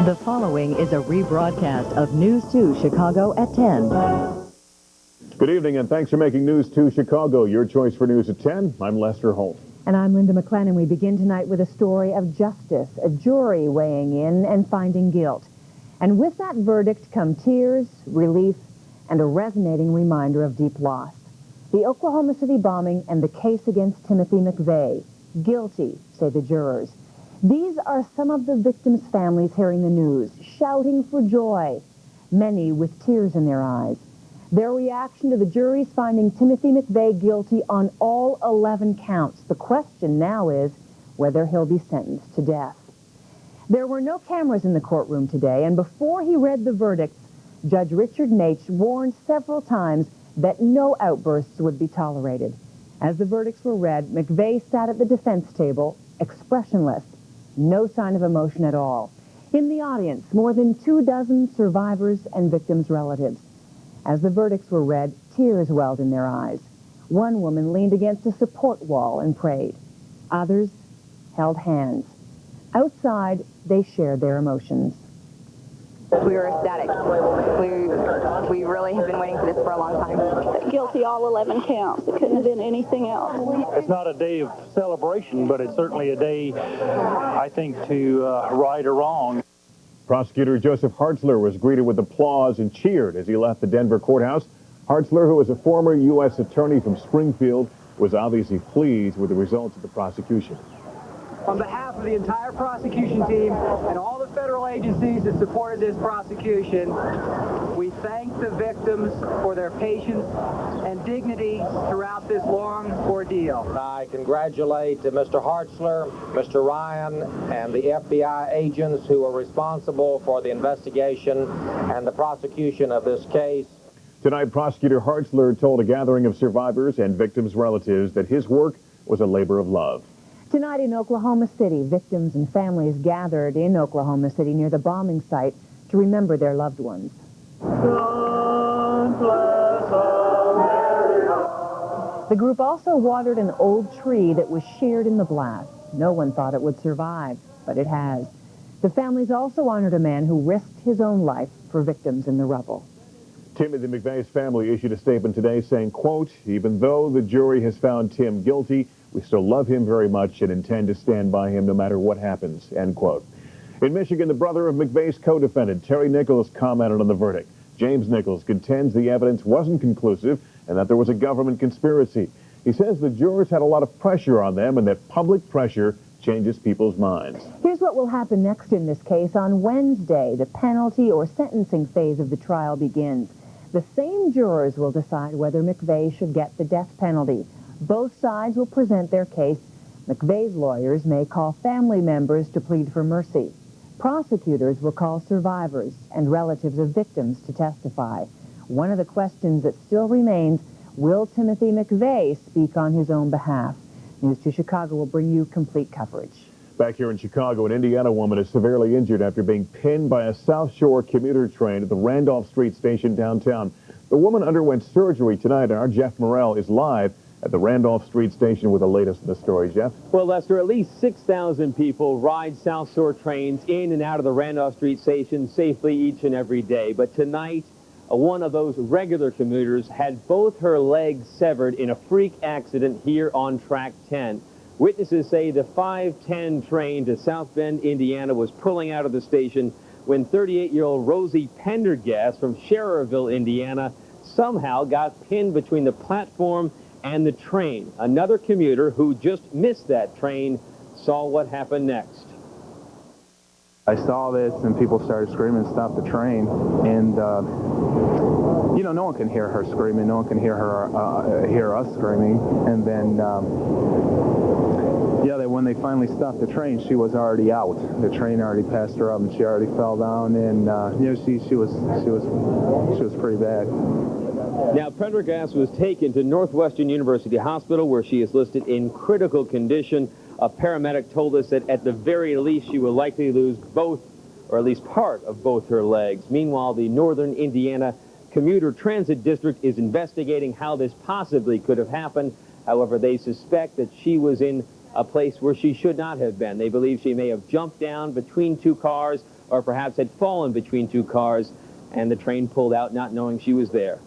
The following is a rebroadcast of News 2 Chicago at 10. Good evening, and thanks for making News 2 Chicago your choice for News at 10. I'm Lester Holt. And I'm Linda McLennan. We begin tonight with a story of justice, a jury weighing in and finding guilt. And with that verdict come tears, relief, and a resonating reminder of deep loss. The Oklahoma City bombing and the case against Timothy McVeigh. Guilty, say the jurors. These are some of the victims' families hearing the news, shouting for joy, many with tears in their eyes. Their reaction to the jury's finding Timothy McVeigh guilty on all 11 counts. The question now is whether he'll be sentenced to death. There were no cameras in the courtroom today, and before he read the verdicts, Judge Richard Naich warned several times that no outbursts would be tolerated. As the verdicts were read, McVeigh sat at the defense table, expressionless. No sign of emotion at all. In the audience, more than 24 survivors and victims' relatives. As the verdicts were read, tears welled in their eyes. One woman leaned against a support wall and prayed. Others held hands. Outside, they shared their emotions. We were ecstatic. We really have been waiting for this for a long time. Guilty all 11 counts. It couldn't have been anything else. It's not a day of celebration, but it's certainly a day, I think, to right a wrong. Prosecutor Joseph Hartzler was greeted with applause and cheered as he left the Denver courthouse. Hartzler, who is a former U.S. attorney from Springfield, was obviously pleased with the results of the prosecution. On behalf of the entire prosecution team and all the federal agencies that supported this prosecution, we thank the victims for their patience and dignity throughout this long ordeal. I congratulate Mr. Hartzler, Mr. Ryan, and the FBI agents who are responsible for the investigation and the prosecution of this case. Tonight, Prosecutor Hartzler told a gathering of survivors and victims' relatives that his work was a labor of love. Tonight in Oklahoma City, victims and families gathered in Oklahoma City near the bombing site to remember their loved ones. God bless America. The group also watered an old tree that was sheared in the blast. No one thought it would survive, but it has. The families also honored a man who risked his own life for victims in the rubble. Timothy McVeigh's family issued a statement today saying, quote, "Even though the jury has found Tim guilty, we still love him very much and intend to stand by him no matter what happens," end quote. In Michigan, the brother of McVeigh's co-defendant, Terry Nichols, commented on the verdict. James Nichols contends the evidence wasn't conclusive and that there was a government conspiracy. He says the jurors had a lot of pressure on them and that public pressure changes people's minds. Here's what will happen next in this case. On Wednesday, the penalty or sentencing phase of the trial begins. The same jurors will decide whether McVeigh should get the death penalty. Both sides will present their case. McVeigh's lawyers may call family members to plead for mercy. Prosecutors will call survivors and relatives of victims to testify. One of the questions that still remains, will Timothy McVeigh speak on his own behalf? News 2 Chicago will bring you complete coverage. Back here in Chicago, an Indiana woman is severely injured after being pinned by a South Shore commuter train at the Randolph Street station downtown. The woman underwent surgery tonight, and our Jeff Morrell is live at the Randolph Street station with the latest in the story. Jeff? Well, Lester, at least 6,000 people ride South Shore trains in and out of the Randolph Street station safely each and every day. But tonight, one of those regular commuters had both her legs severed in a freak accident here on Track 10. Witnesses say the 510 train to South Bend, Indiana was pulling out of the station when 38-year-old Rosie Pendergast from Schererville, Indiana, somehow got pinned between the platform and the train. Another commuter who just missed that train saw what happened next. I saw this and people started screaming, "Stop the train!" And you know, no one can hear her screaming, no one can hear her hear us screaming. And then when they finally stopped the train, she was already out. The train already passed her up and she already fell down, and you know, she was pretty bad. Now, Pendergast was taken to Northwestern University Hospital, where she is listed in critical condition. A paramedic told us that at the very least she will likely lose both, or at least part of both her legs. Meanwhile, the Northern Indiana Commuter Transit District is investigating how this possibly could have happened. However, they suspect that she was in a place where she should not have been. They believe she may have jumped down between two cars or perhaps had fallen between two cars, and the train pulled out not knowing she was there.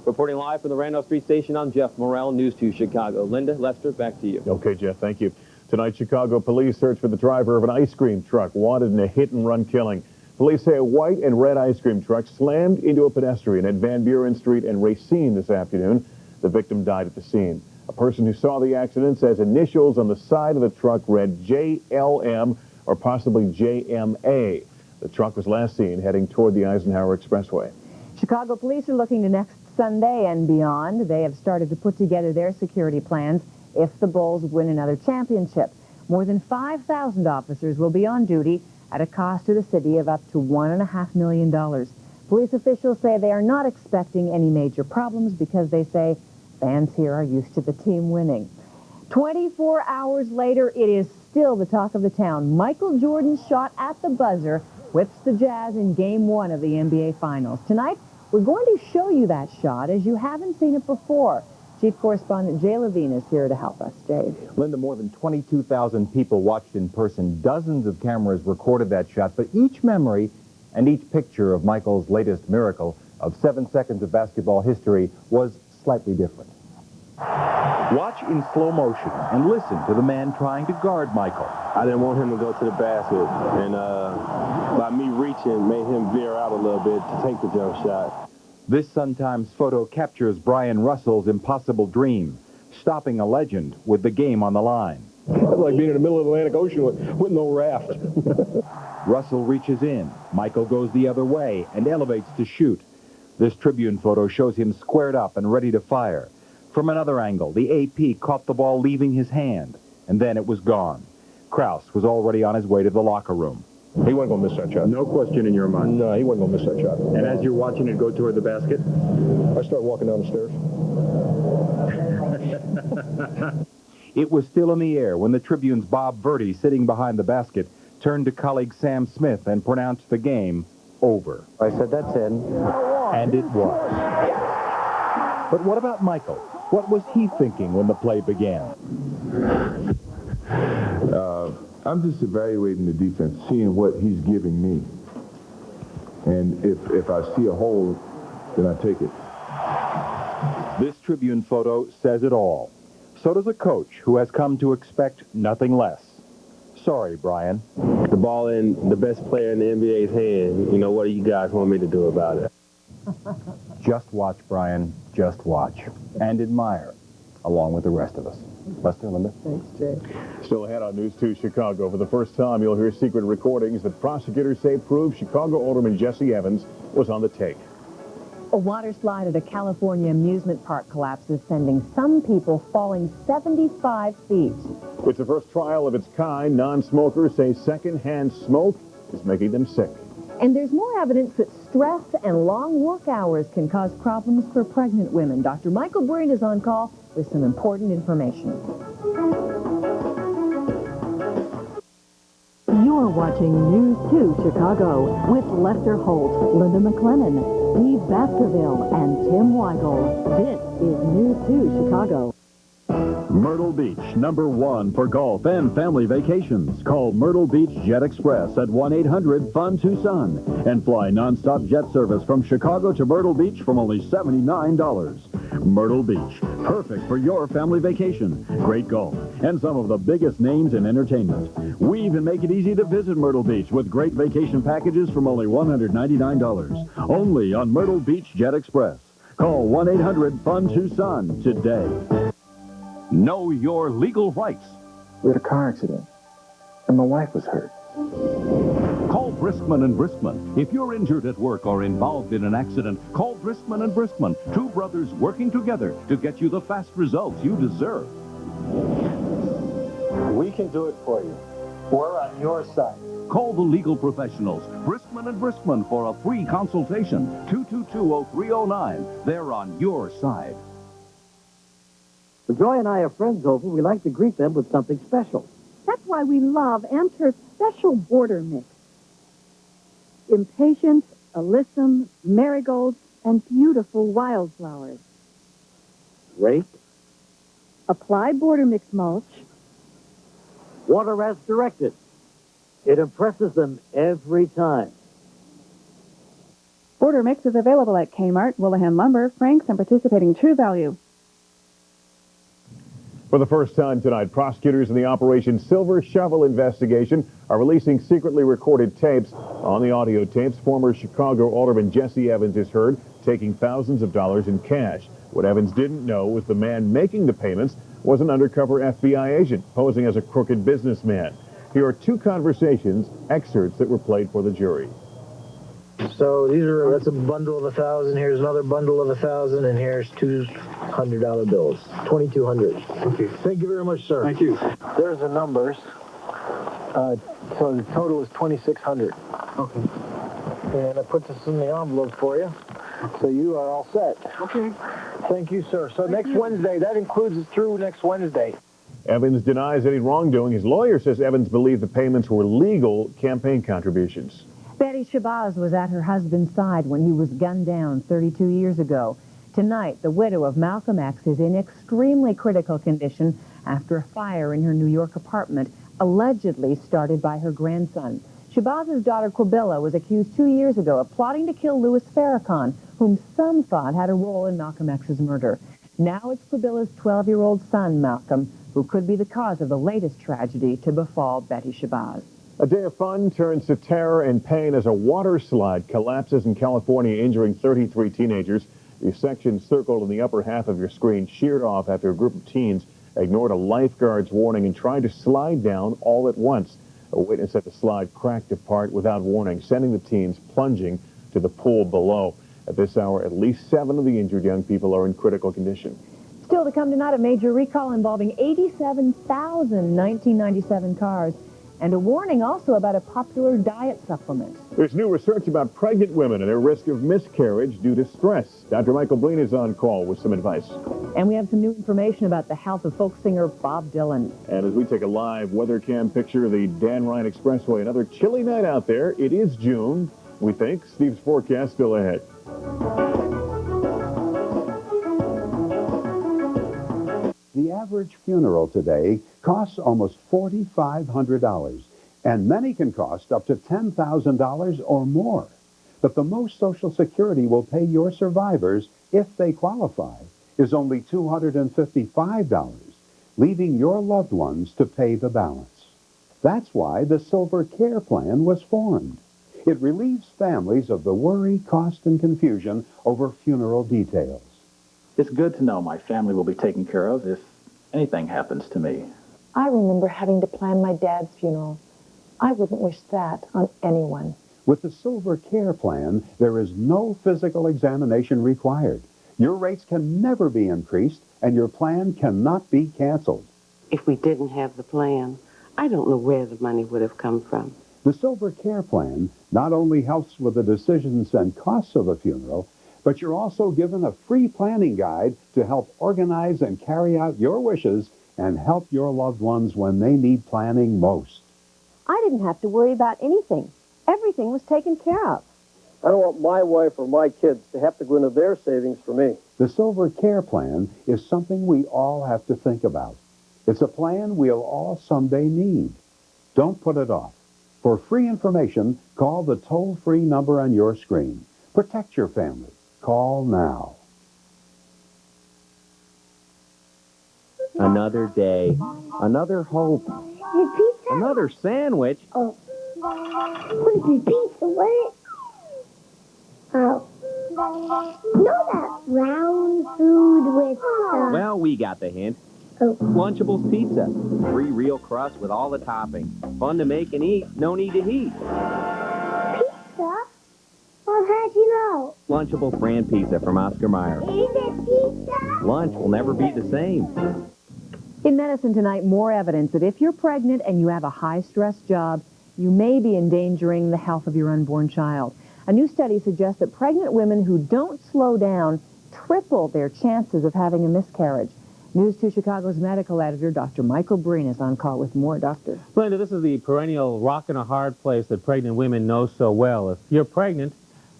Reporting live from the Randolph Street Station, I'm Jeff Morrell, News 2 Chicago. Linda, Lester, back to you. Okay, Jeff, thank you. Tonight, Chicago police search for the driver of an ice cream truck wanted in a hit-and-run killing. Police say a white and red ice cream truck slammed into a pedestrian at Van Buren Street and Racine this afternoon. The victim died at the scene. A person who saw the accident says initials on the side of the truck read JLM or possibly JMA. The truck was last seen heading toward the Eisenhower Expressway. Chicago police are looking to next Sunday and beyond. They have started to put together their security plans if the Bulls win another championship. More than 5,000 officers will be on duty at a cost to the city of up to $1.5 million. Police officials say they are not expecting any major problems because they say fans here are used to the team winning. 24 hours later, it is still the talk of the town. Michael Jordan's shot at the buzzer whips the Jazz in Game 1 of the NBA Finals. Tonight, we're going to show you that shot as you haven't seen it before. Chief Correspondent Jay Levine is here to help us. Jay. Linda, more than 22,000 people watched in person. Dozens of cameras recorded that shot, but each memory and each picture of Michael's latest miracle of 7 seconds of basketball history was slightly different. Watch in slow motion and listen to the man trying to guard Michael. I didn't want him to go to the basket, and by me reaching made him veer out a little bit to take the jump shot. This Sun-Times photo captures Brian Russell's impossible dream, stopping a legend with the game on the line. It's like being in the middle of the Atlantic Ocean with no raft. Russell reaches in. Michael goes the other way and elevates to shoot. This Tribune photo shows him squared up and ready to fire. From another angle, the AP caught the ball leaving his hand, and then it was gone. Krause was already on his way to the locker room. He wasn't going to miss that shot. No question in your mind. No, he wasn't going to miss that shot. And as you're watching it go toward the basket? I start walking down the stairs. It was still in the air when the Tribune's Bob Verdi, sitting behind the basket, turned to colleague Sam Smith and pronounced the game over. I said, that's in. And it was. But what about Michael? What was he thinking when the play began? I'm just evaluating the defense, seeing what he's giving me. And if I see a hole, then I take it. This Tribune photo says it all. So does a coach who has come to expect nothing less. Sorry, Brian. The ball in the best player in the NBA's hand. You know, what do you guys want me to do about it? Just watch, Brian. Just watch. And admire, along with the rest of us. Lester, Linda. Thanks, Jay. Still ahead on News 2 Chicago. For the first time, you'll hear secret recordings that prosecutors say prove Chicago Alderman Jesse Evans was on the take. A water slide at a California amusement park collapses, sending some people falling 75 feet. It's the first trial of its kind. Non-smokers say secondhand smoke is making them sick. And there's more evidence that stress and long work hours can cause problems for pregnant women. Dr. Michael Breen is on call with some important information. You're watching News 2 Chicago with Lester Holt, Linda McLennan, Steve Baskerville, and Tim Weigel. This is News 2 Chicago. Myrtle Beach, #1 for golf and family vacations. Call Myrtle Beach Jet Express at 1-800-FUN-TUCSON and fly nonstop jet service from Chicago to Myrtle Beach from only $79. Myrtle Beach, perfect for your family vacation. Great golf and some of the biggest names in entertainment. We even make it easy to visit Myrtle Beach with great vacation packages from only $199. Only on Myrtle Beach Jet Express. Call 1-800-FUN-TUCSON today. Know your legal rights. We had a car accident, and my wife was hurt. Call Briskman and Briskman. If you're injured at work or involved in an accident, call Briskman and Briskman. Two brothers working together to get you the fast results you deserve. We can do it for you. We're on your side. Call the legal professionals, Briskman and Briskman, for a free consultation. 222-0309. They're on your side. When Joy and I have friends over, we like to greet them with something special. That's why we love Amter's special border mix. Impatiens, alyssum, marigolds, and beautiful wildflowers. Rake. Apply border mix mulch. Water as directed. It impresses them every time. Border Mix is available at Kmart, Willoughby Lumber, Frank's, and participating True Value. For the first time tonight, prosecutors in the Operation Silver Shovel investigation are releasing secretly recorded tapes. On the audio tapes, former Chicago Alderman Jesse Evans is heard taking thousands of dollars in cash. What Evans didn't know was the man making the payments was an undercover FBI agent posing as a crooked businessman. Here are two conversations, excerpts that were played for the jury. So that's a bundle of 1,000. Here's another bundle of 1,000, and here's $200 bills. 2,200. Okay. Thank you very much, sir. Thank you. There's the numbers. So the total is 2,600. Okay. And I put this in the envelope for you. So you are all set. Okay. Thank you, sir. So next Wednesday, that includes us through next Wednesday. Evans denies any wrongdoing. His lawyer says Evans believed the payments were legal campaign contributions. Betty Shabazz was at her husband's side when he was gunned down 32 years ago. Tonight, the widow of Malcolm X is in extremely critical condition after a fire in her New York apartment, allegedly started by her grandson. Shabazz's daughter Quabilla was accused 2 years ago of plotting to kill Louis Farrakhan, whom some thought had a role in Malcolm X's murder. Now it's Quabilla's 12-year-old son, Malcolm, who could be the cause of the latest tragedy to befall Betty Shabazz. A day of fun turns to terror and pain as a water slide collapses in California, injuring 33 teenagers. The section circled in the upper half of your screen sheared off after a group of teens ignored a lifeguard's warning and tried to slide down all at once. A witness said the slide cracked apart without warning, sending the teens plunging to the pool below. At this hour, at least 7 of the injured young people are in critical condition. Still to come tonight, a major recall involving 87,000 1997 cars. And a warning also about a popular diet supplement. There's new research about pregnant women and their risk of miscarriage due to stress. Dr. Michael Breen is on call with some advice. And we have some new information about the health of folk singer Bob Dylan. And as we take a live weather cam picture of the Dan Ryan Expressway, another chilly night out there. It is June, we think. Steve's forecast still ahead. The average funeral today costs almost $4,500, and many can cost up to $10,000 or more. But the most Social Security will pay your survivors, if they qualify, is only $255, leaving your loved ones to pay the balance. That's why the Silver Care Plan was formed. It relieves families of the worry, cost, and confusion over funeral details. It's good to know my family will be taken care of if anything happens to me. I remember having to plan my dad's funeral. I wouldn't wish that on anyone. With the Silver Care Plan, there is no physical examination required. Your rates can never be increased, and your plan cannot be canceled. If we didn't have the plan, I don't know where the money would have come from. The Silver Care Plan not only helps with the decisions and costs of a funeral, but you're also given a free planning guide to help organize and carry out your wishes and help your loved ones when they need planning most. I didn't have to worry about anything. Everything was taken care of. I don't want my wife or my kids to have to go into their savings for me. The Silver Care Plan is something we all have to think about. It's a plan we'll all someday need. Don't put it off. For free information, call the toll-free number on your screen. Protect your family. Call now. Another day, another hope, another sandwich. Oh, what is it, pizza? What? Oh, know that round food with, Well, we got the hint. Oh. Lunchables Pizza. Free real crust with all the topping. Fun to make and eat, no need to heat. Pizza? Well, how'd you know? Lunchables brand pizza from Oscar Mayer. Is it pizza? Lunch will never be the same. In medicine tonight, more evidence that if you're pregnant and you have a high-stress job, you may be endangering the health of your unborn child. A new study suggests that pregnant women who don't slow down triple their chances of having a miscarriage. News 2 Chicago's medical editor, Dr. Michael Breen, is on call with more. Doctor. Glenda, this is the perennial rock and a hard place that pregnant women know so well. If you're pregnant,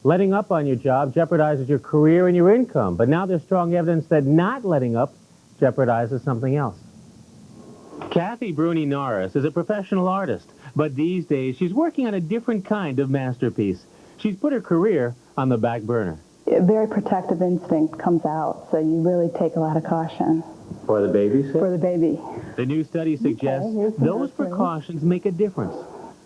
letting up on your job jeopardizes your career and your income. But now there's strong evidence that not letting up jeopardizes something else. Kathy Bruni Norris is a professional artist, but these days she's working on a different kind of masterpiece. She's put her career on the back burner. A very protective instinct comes out, so you really take a lot of caution. For the baby's sake? For the baby. The new study suggests here's the those nursery. precautions make a difference.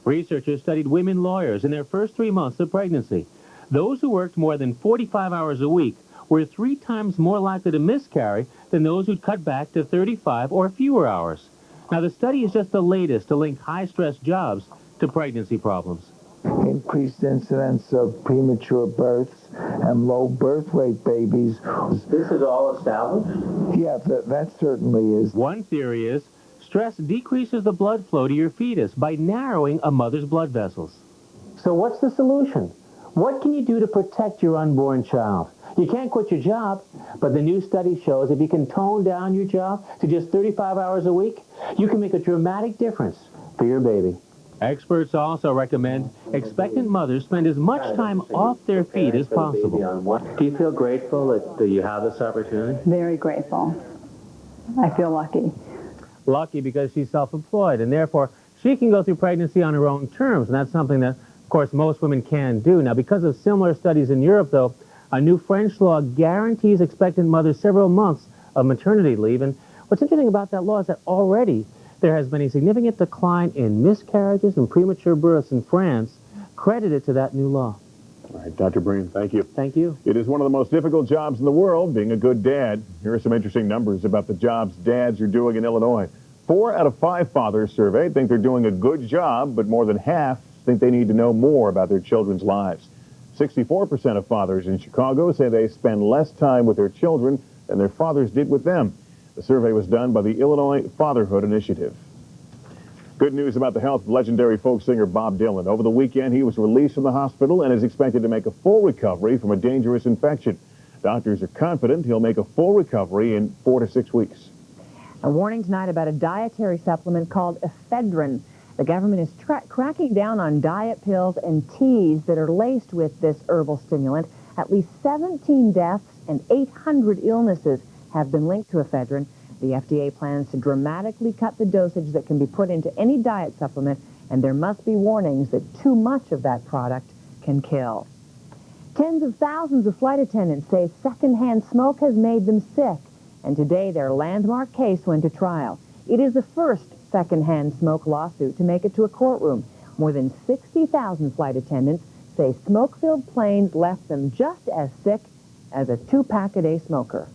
Researchers studied women lawyers in their first 3 months of pregnancy. Those who worked more than 45 hours a week were 3 times more likely to miscarry than those who'd cut back to 35 or fewer hours. Now, the study is just the latest to link high-stress jobs to pregnancy problems. Increased incidence of premature births and low birth weight babies. This is all established? Yeah, that certainly is. One theory is stress decreases the blood flow to your fetus by narrowing a mother's blood vessels. So what's the solution? What can you do to protect your unborn child? You can't quit your job, but the new study shows if you can tone down your job to just 35 hours a week, you can make a dramatic difference for your baby. Experts also recommend expectant mothers spend as much time off their feet as possible. Do you feel grateful that you have this opportunity? Very grateful. I feel lucky. Lucky because she's self-employed, and therefore she can go through pregnancy on her own terms, and that's something that, of course, most women can do. Now, because of similar studies in Europe, though, a new French law guarantees expectant mothers several months of maternity leave, and what's interesting about that law is that already there has been a significant decline in miscarriages and premature births in France, credited to that new law. All right, Dr. Breen, thank you. Thank you. It is one of the most difficult jobs in the world, being a good dad. Here are some interesting numbers about the jobs dads are doing in Illinois. 4 out of 5 fathers surveyed think they're doing a good job, but more than half think they need to know more about their children's lives. 64% of fathers in Chicago say they spend less time with their children than their fathers did with them. The survey was done by the Illinois Fatherhood Initiative. Good news about the health of legendary folk singer Bob Dylan. Over the weekend, he was released from the hospital and is expected to make a full recovery from a dangerous infection. Doctors are confident he'll make a full recovery in 4 to 6 weeks. A warning tonight about a dietary supplement called ephedrine. The government is cracking down on diet pills and teas that are laced with this herbal stimulant. At least 17 deaths and 800 illnesses have been linked to ephedrine. The FDA plans to dramatically cut the dosage that can be put into any diet supplement, and there must be warnings that too much of that product can kill. Tens of thousands of flight attendants say secondhand smoke has made them sick, and today their landmark case went to trial. It is the first secondhand smoke lawsuit to make it to a courtroom. More than 60,000 flight attendants say smoke-filled planes left them just as sick as a 2-pack-a-day smoker.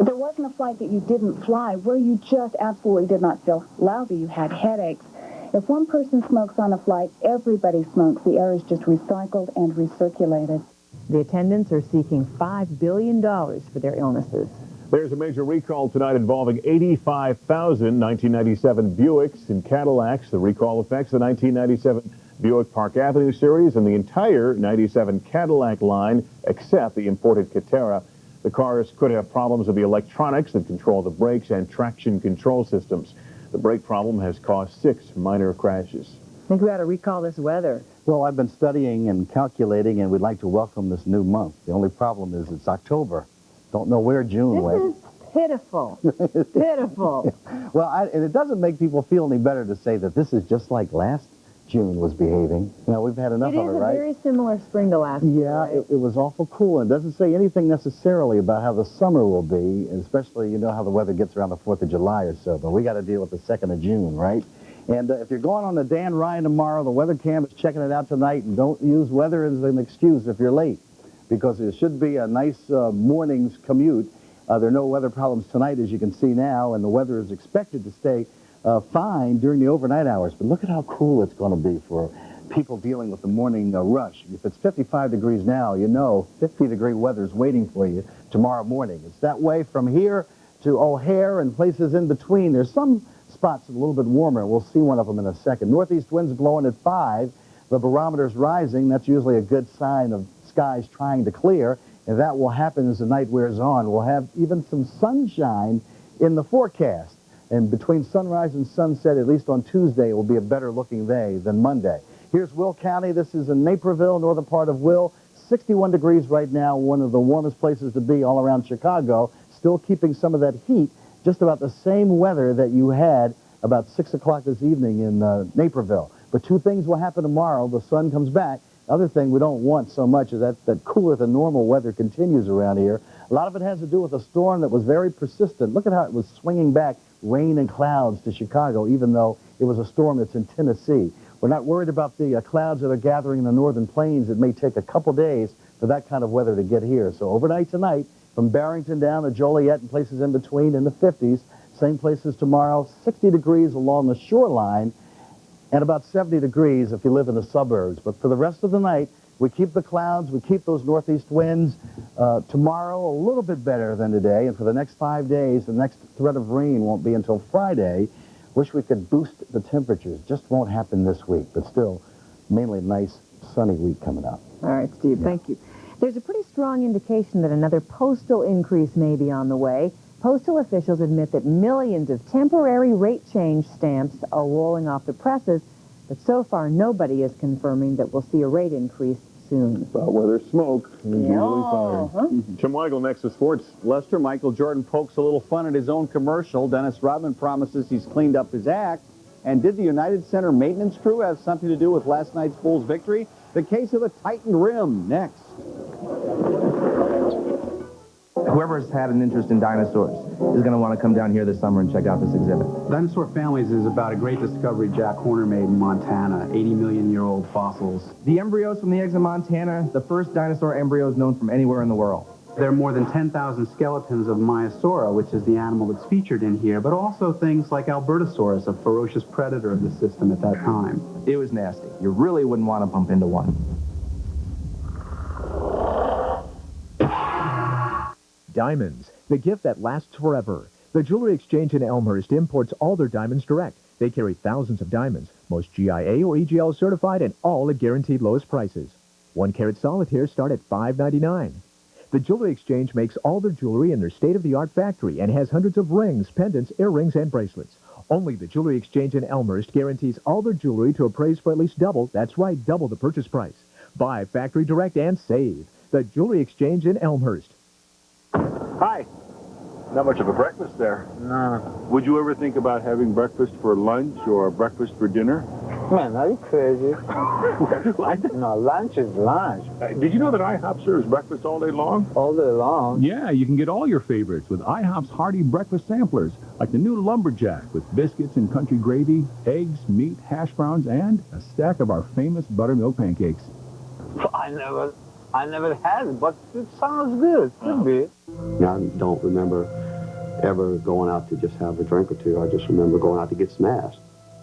There wasn't a flight that you didn't fly where you just absolutely did not feel lousy. You had headaches. If one person smokes on a flight, everybody smokes. The air is just recycled and recirculated. The attendants are seeking $5 billion for their illnesses. There's a major recall tonight involving 85,000 1997 Buicks and Cadillacs. The recall affects the 1997 Buick Park Avenue series and the entire 97 Cadillac line, except the imported Catera. The cars could have problems with the electronics that control the brakes and traction control systems. The brake problem has caused 6 minor crashes. I think we ought to recall this weather. Well, I've been studying and calculating, and we'd like to welcome this new month. The only problem is it's October. Don't know where June went. This is pitiful. Pitiful. Well, and it doesn't make people feel any better to say that this is just like last June was behaving. You know, we've had enough of it, right? It is a very similar spring to last year. Yeah, right? it was awful cool. And it doesn't say anything necessarily about how the summer will be, and especially, you know, how the weather gets around the 4th of July or so. But we got to deal with the 2nd of June, right? And if you're going on the Dan Ryan tomorrow, the weather cam is checking it out tonight, and don't use weather as an excuse if you're late, because it should be a nice morning's commute. There are no weather problems tonight, as you can see now, and the weather is expected to stay fine during the overnight hours. But look at how cool it's going to be for people dealing with the morning rush. If it's 55 degrees now, you know 50-degree weather is waiting for you tomorrow morning. It's that way from here to O'Hare and places in between. There's some spots a little bit warmer. We'll see one of them in a second. Northeast winds blowing at 5. The barometer's rising. That's usually a good sign of skies trying to clear, and that will happen as the night wears on. We'll have even some sunshine in the forecast. And between sunrise and sunset, at least on Tuesday, it will be a better-looking day than Monday. Here's Will County. This is in Naperville, northern part of Will. 61 degrees right now, one of the warmest places to be all around Chicago. Still keeping some of that heat just about the same weather that you had about 6 o'clock this evening in Naperville. But two things will happen tomorrow. The sun comes back. The other thing we don't want so much is that cooler than normal weather continues around here. A lot of it has to do with a storm that was very persistent. Look at how it was swinging back rain and clouds to Chicago, even though it was a storm that's in Tennessee. We're not worried about the clouds that are gathering in the northern plains. It may take a couple days for that kind of weather to get here. So overnight tonight, from Barrington down to Joliet and places in between in the 50s, same places tomorrow, 60 degrees along the shoreline, and about 70 degrees if you live in the suburbs. But for the rest of the night, we keep the clouds, we keep those northeast winds. Tomorrow, a little bit better than today, and for the next 5 days, the next threat of rain won't be until Friday. Wish we could boost the temperatures. Just won't happen this week, but still, mainly a nice, sunny week coming up. All right, Steve, thank you. There's a pretty strong indication that another postal increase may be on the way. Postal officials admit that millions of temporary rate change stamps are rolling off the presses, but so far nobody is confirming that we'll see a rate increase soon. But where there's smoke, there's usually fire. Tim Weigel next to sports. Lester, Michael Jordan pokes a little fun at his own commercial. Dennis Rodman promises he's cleaned up his act. And did the United Center maintenance crew have something to do with last night's Bulls victory? The case of the Titan Rim, next. Whoever's had an interest in dinosaurs is going to want to come down here this summer and check out this exhibit. Dinosaur Families is about a great discovery Jack Horner made in Montana, 80-million-year-old fossils. The embryos from the eggs of Montana, the first dinosaur embryos known from anywhere in the world. There are more than 10,000 skeletons of Maiasaura, which is the animal that's featured in here, but also things like Albertosaurus, a ferocious predator of the system at that time. It was nasty. You really wouldn't want to bump into one. Diamonds, the gift that lasts forever. The Jewelry Exchange in Elmhurst imports all their diamonds direct. They carry thousands of diamonds, most GIA or EGL certified, and all at guaranteed lowest prices. 1-carat solitaires start at $5.99. The Jewelry Exchange makes all their jewelry in their state-of-the-art factory and has hundreds of rings, pendants, earrings, and bracelets. Only the Jewelry Exchange in Elmhurst guarantees all their jewelry to appraise for at least double, that's right, double the purchase price. Buy factory direct and save. The Jewelry Exchange in Elmhurst. Hi. Not much of a breakfast there. No. Would you ever think about having breakfast for lunch or breakfast for dinner? Man, are you crazy? No, lunch is lunch. Did you know that IHOP serves breakfast all day long? All day long? Yeah, you can get all your favorites with IHOP's hearty breakfast samplers, like the new Lumberjack with biscuits and country gravy, eggs, meat, hash browns, and a stack of our famous buttermilk pancakes. I never had it, but it sounds good. Could be. I don't remember ever going out to just have a drink or two. I just remember going out to get smashed.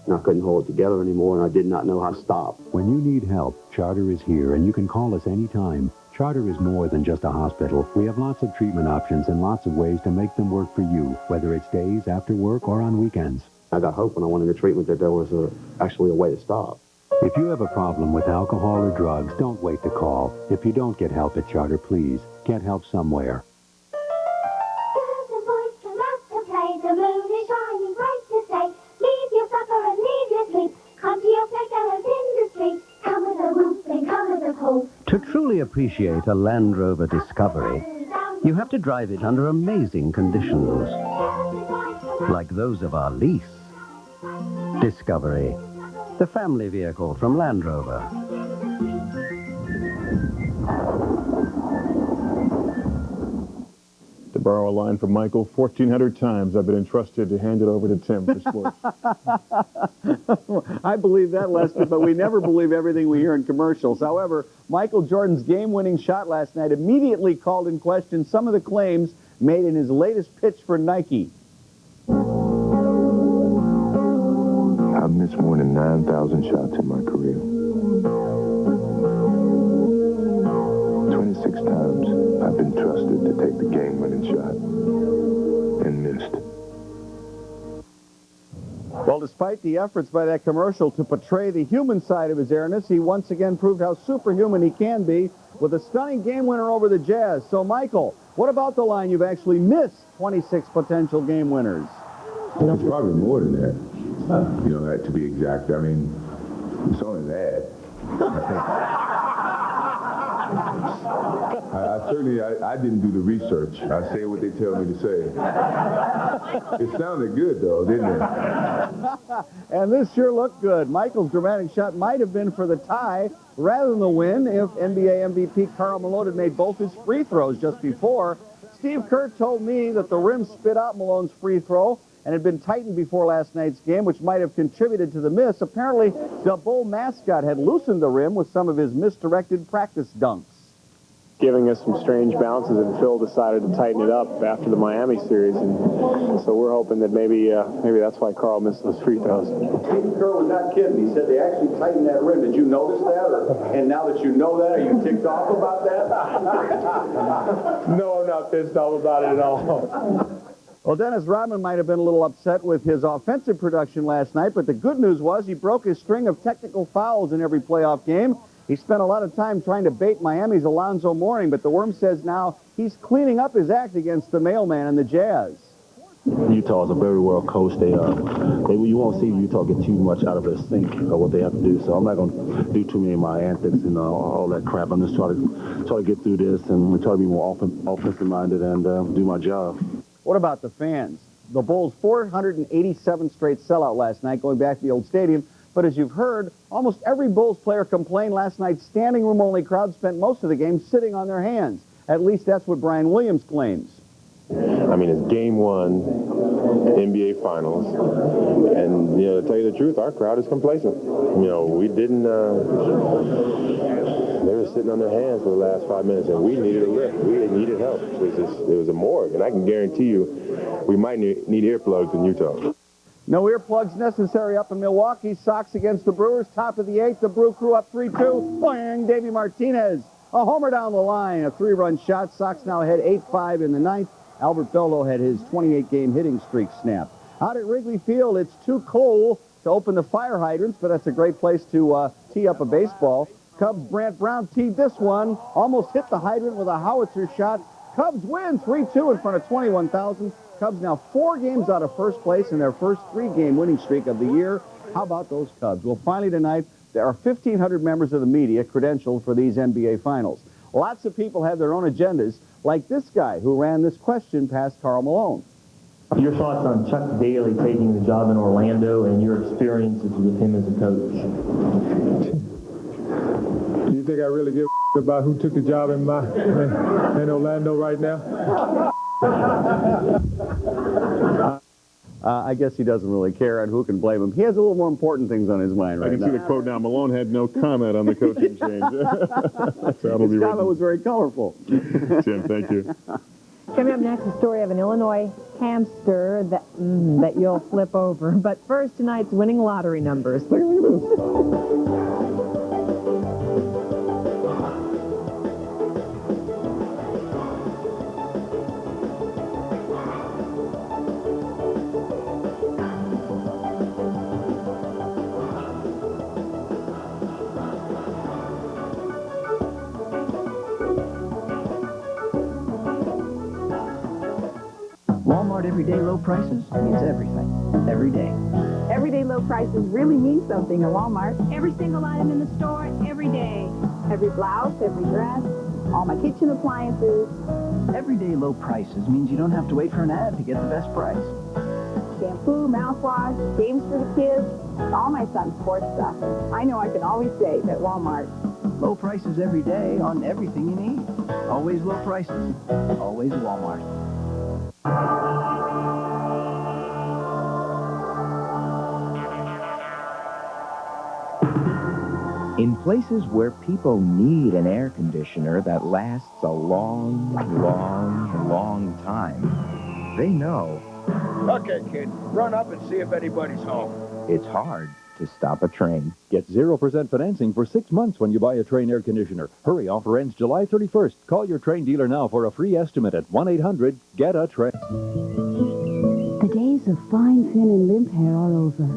And I couldn't hold it together anymore, and I did not know how to stop. When you need help, Charter is here, and you can call us anytime. Charter is more than just a hospital. We have lots of treatment options and lots of ways to make them work for you, whether it's days, after work, or on weekends. I got hope when I went into treatment that there was actually a way to stop. If you have a problem with alcohol or drugs, don't wait to call. If you don't get help at Charter, please get help somewhere. The moon is shining bright to say, leave your supper and leave your sleep. Come to your playfellows in the street. Come with a whoop and come with a pull. To truly appreciate a Land Rover Discovery, you have to drive it under amazing conditions, like those of our lease. Discovery, the family vehicle from Land Rover. To borrow a line from Michael, 1,400 times I've been entrusted to hand it over to Tim for sports. I believe that, Lester, but we never believe everything we hear in commercials. However, Michael Jordan's game-winning shot last night immediately called in question some of the claims made in his latest pitch for Nike. I've missed more than 9,000 shots in my career. 26 times I've been trusted to take the game-winning shot and missed. Well, despite the efforts by that commercial to portray the human side of his airness, he once again proved how superhuman he can be with a stunning game winner over the Jazz. So, Michael, what about the line you've actually missed 26 potential game winners? It's probably more than that. You know, to be exact. I mean, it's only that. I didn't do the research. I say what they tell me to say. It sounded good, though, didn't it? And this sure looked good. Michael's dramatic shot might have been for the tie rather than the win if NBA MVP Karl Malone had made both his free throws just before. Steve Kerr told me that the rim spit out Malone's free throw and had been tightened before last night's game, which might have contributed to the miss. Apparently, the Bull mascot had loosened the rim with some of his misdirected practice dunks. Giving us some strange bounces, and Phil decided to tighten it up after the Miami series, and so we're hoping that maybe that's why Karl missed those free throws. Steve Kerr was not kidding. He said they actually tightened that rim. Did you notice that? And now that you know that, are you ticked off about that? No, I'm not pissed off about it at all. Well, Dennis Rodman might have been a little upset with his offensive production last night, but the good news was he broke his string of technical fouls in every playoff game. He spent a lot of time trying to bait Miami's Alonzo Mourning, but the Worm says now he's cleaning up his act against the mailman and the Jazz. Utah is a very well coached. You won't see Utah get too much out of their sync of what they have to do. So I'm not going to do too many of my antics and all that crap. I'm just trying to get through this and try to be more offensive minded and do my job. What about the fans? The Bulls' 487 straight sellout last night, going back to the old stadium. But as you've heard, almost every Bulls player complained last night's standing room only crowd spent most of the game sitting on their hands. At least that's what Brian Williams claims. I mean, it's game one, NBA Finals, and, to tell you the truth, our crowd is complacent. We didn't, they were sitting on their hands for the last 5 minutes, and we needed a lift. We needed help. It was a morgue, and I can guarantee you we might need earplugs in Utah. No earplugs necessary up in Milwaukee. Sox against the Brewers, top of the 8th. The Brew Crew up 3-2. Boing! Davey Martinez, a homer down the line, a 3-run shot. Sox now ahead 8-5 in the 9th. Albert Bello had his 28-game hitting streak snapped. Out at Wrigley Field, it's too cold to open the fire hydrants, but that's a great place to tee up a baseball. Cubs' Brant Brown teed this one, almost hit the hydrant with a howitzer shot. Cubs win 3-2 in front of 21,000. Cubs now 4 games out of first place in their first 3-game winning streak of the year. How about those Cubs? Well, finally tonight, there are 1,500 members of the media credentialed for these NBA Finals. Lots of people have their own agendas, like this guy who ran this question past Karl Malone. Your thoughts on Chuck Daly taking the job in Orlando and your experiences with him as a coach? Do you think I really give a about who took the job in Orlando right now? I guess he doesn't really care, and who can blame him? He has a little more important things on his mind right now. I can see the quote now. Malone had no comment on the coaching change. His comment was very colorful. Tim, thank you. Coming up next, the story of an Illinois hamster that you'll flip over. But first, tonight's winning lottery numbers. Look at this. Walmart everyday low prices means everything, every day. Everyday low prices really mean something at Walmart. Every single item in the store, every day. Every blouse, every dress, all my kitchen appliances. Everyday low prices means you don't have to wait for an ad to get the best price. Shampoo, mouthwash, games for the kids, all my son's sports stuff. I know I can always save at Walmart. Low prices every day on everything you need. Always low prices. Always Walmart. In places where people need an air conditioner that lasts a long, long, long time, they know Okay, kid, run up and see if anybody's home. it's hard to stop a train. Get 0% financing for 6 months when you buy a Train air conditioner. Hurry, offer ends July 31st. Call your Train dealer now for a free estimate at 1-800-GET-A-TRAIN. The days of fine, thin, and limp hair are over.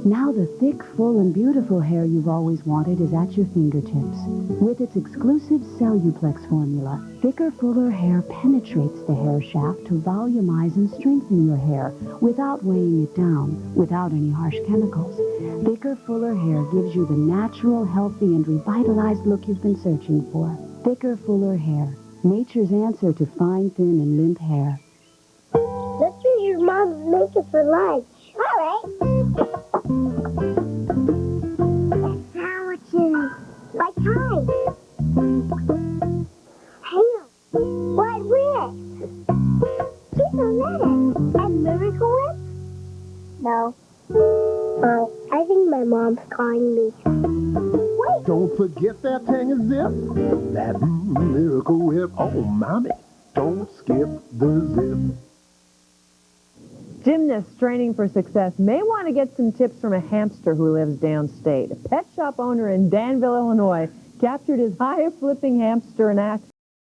Now the thick, full, and beautiful hair you've always wanted is at your fingertips. With its exclusive Celluplex formula, thicker, fuller hair penetrates the hair shaft to volumize and strengthen your hair without weighing it down, without any harsh chemicals. Thicker, fuller hair gives you the natural, healthy, and revitalized look you've been searching for. Thicker, fuller hair. Nature's answer to fine, thin, and limp hair. Let's do your mom's makeup for lunch. All right. Sandwiches. Like time. Hang on. What with? She's a lettuce. And Miracle Whip? No. I think my mom's calling me. Wait. Don't forget that thing of zip. That Miracle Whip. Oh, mommy. Don't skip the zip. Gymnasts training for success may want to get some tips from a hamster who lives downstate. A pet shop owner in Danville, Illinois, captured his high-flipping hamster in action.